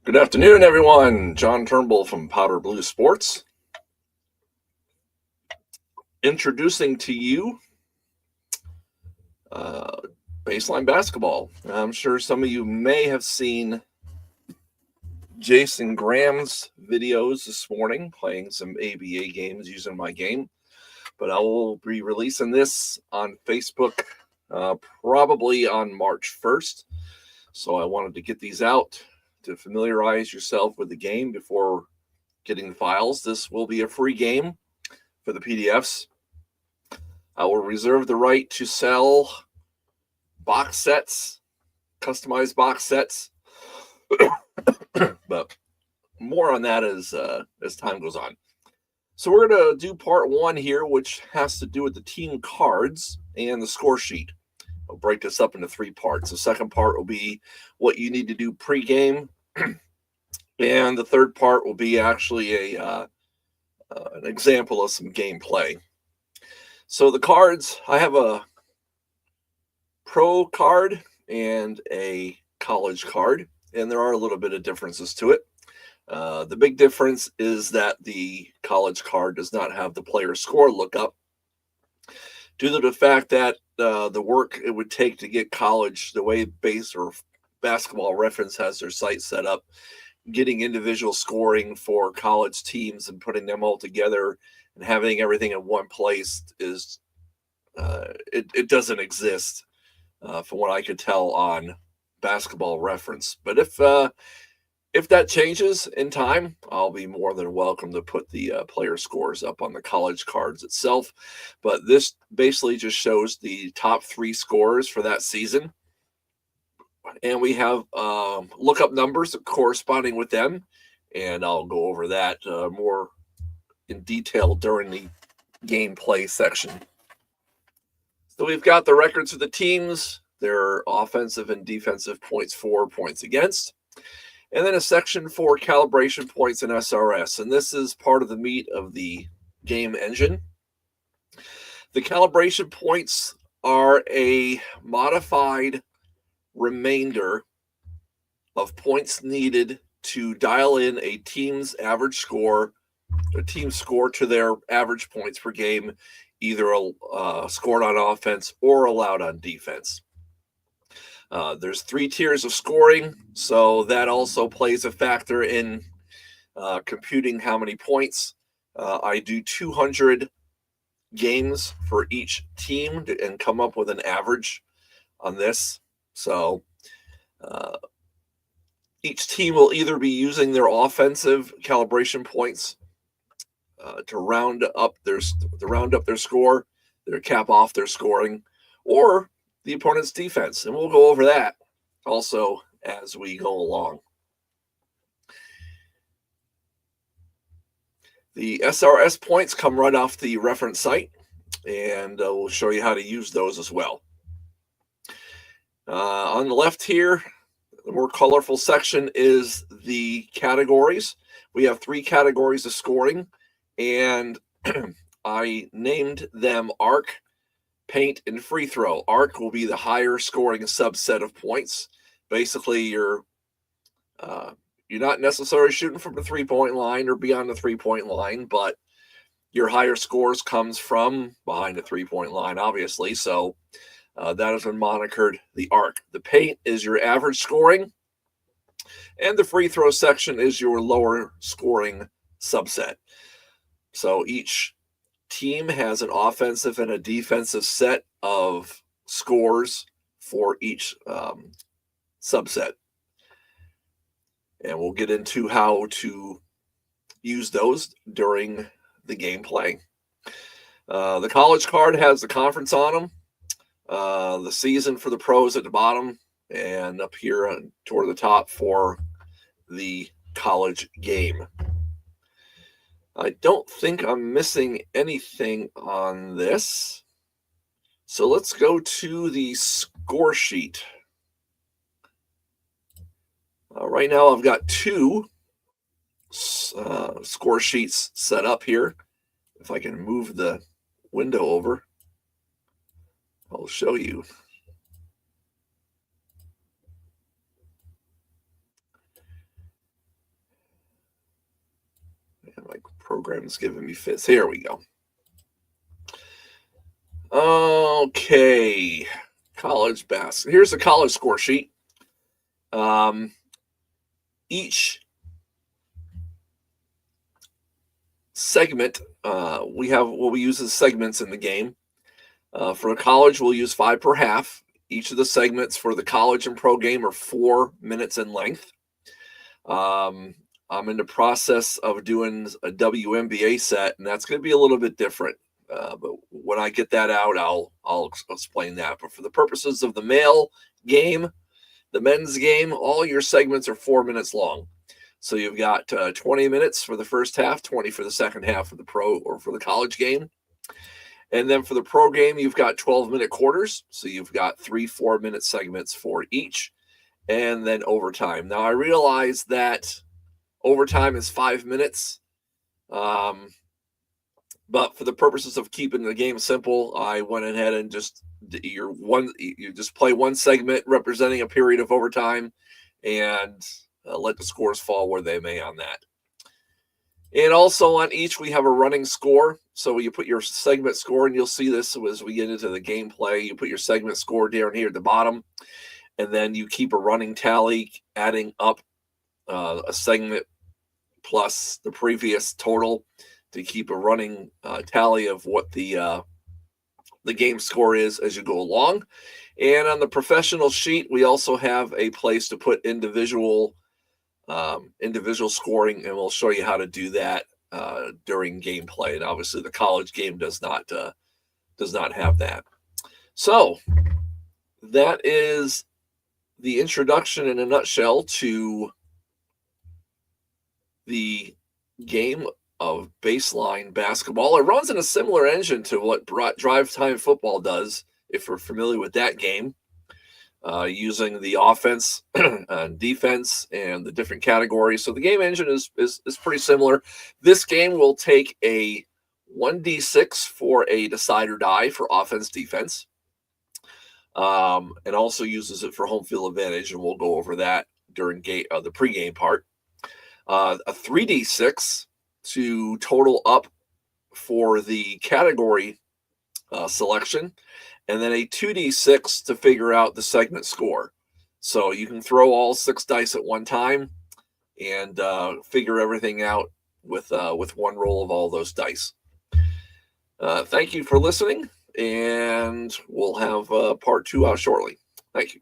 Good afternoon, everyone. John Turnbull from Powder Blue Sports. Introducing to you baseline basketball. I'm sure some of you may have seen Jason Graham's videos this morning playing some ABA games using my game, but I will be releasing this on Facebook probably on March 1st. So I wanted to get these out to familiarize yourself with the game before getting the files. This will be a free game for the PDFs. I will reserve the right to sell box sets, customized box sets, but more on that as time goes on. So we're going to do part one here, which has to do with the team cards and the score sheet. I'll break this up into 3 parts. The second part will be what you need to do pregame, and the third part will be actually an example of some gameplay. So the cards, I have a pro card and a college card, and there are a little bit of differences to it. The big difference is that the college card does not have the player score lookup, due to the fact that the work it would take to get college, the way base or Basketball Reference has their site set up, getting individual scoring for college teams and putting them all together and having everything in one place is it doesn't exist from what I could tell on Basketball Reference. But if that changes in time, I'll be more than welcome to put the player scores up on the college cards itself. But this basically just shows the top 3 scores for that season. And we have lookup numbers corresponding with them. And I'll go over that more in detail during the gameplay section. So we've got the records of the teams, their offensive and defensive points for, points against, and then a section for calibration points and SRS. And this is part of the meat of the game engine. The calibration points are a modified remainder of points needed to dial in a team's average score, a team score to their average points per game, either scored on offense or allowed on defense. There's 3 tiers of scoring, so that also plays a factor in computing how many points. I do 200 games for each team and come up with an average on this. So each team will either be using their offensive calibration points to round up their score, their cap off their scoring, or the opponent's defense. And we'll go over that also as we go along. The SRS points come right off the reference site, and we'll show you how to use those as well. On the left here, the more colorful section is the categories. We have 3 categories of scoring, and I named them arc, paint, and free throw. Arc will be the higher scoring subset of points. Basically, you're not necessarily shooting from the 3-point line or beyond the 3-point line, but your higher scores comes from behind the 3-point line, obviously. So that has been monikered the arc. The paint is your average scoring, and the free throw section is your lower scoring subset. So each team has an offensive and a defensive set of scores for each subset. And we'll get into how to use those during the gameplay. The college card has the conference on them, the season for the pros at the bottom, and up here toward the top for the college game. I don't think I'm missing anything on this. So let's go to the score sheet. Right now I've got 2 score sheets set up here. If I can move the window over, I'll show you. And my program's giving me fits. Here we go. Okay, college basketball. Here's the college score sheet. Each segment, we have what we use as segments in the game. For a college, we'll use 5 per half. Each of the segments for the college and pro game are 4 minutes in length. I'm in the process of doing a WNBA set, and that's going to be a little bit different. But when I get that out, I'll explain that. But for the purposes of the male game, the men's game, all your segments are 4 minutes long. So you've got 20 minutes for the first half, 20 for the second half of the pro or for the college game. And then for the pro game, you've got 12-minute quarters. So you've got 3 4-minute segments for each. And then overtime. Now, I realize that overtime is 5 minutes. But for the purposes of keeping the game simple, I went ahead and you just play one segment representing a period of overtime and let the scores fall where they may on that. And also on each, we have a running score. So you put your segment score, and you'll see this as we get into the gameplay. You put your segment score down here at the bottom, and then you keep a running tally, adding up a segment plus the previous total to keep a running tally of what the game score is as you go along. And on the professional sheet, we also have a place to put individual scoring, and we'll show you how to do that during gameplay. And obviously, the college game does not have that. So that is the introduction in a nutshell to the game of baseline basketball. It runs in a similar engine to what Drive Time Football does, if we're familiar with that game, using the offense and defense and the different categories. So the game engine is pretty similar. This game will take a 1d6 for a decide or die for offense defense, and also uses it for home field advantage, and we'll go over that during the pregame part. A 3d6 to total up for the category selection, and then a 2d6 to figure out the segment score. So you can throw all 6 dice at one time and figure everything out with one roll of all those dice. Thank you for listening, and we'll have part 2 out shortly. Thank you.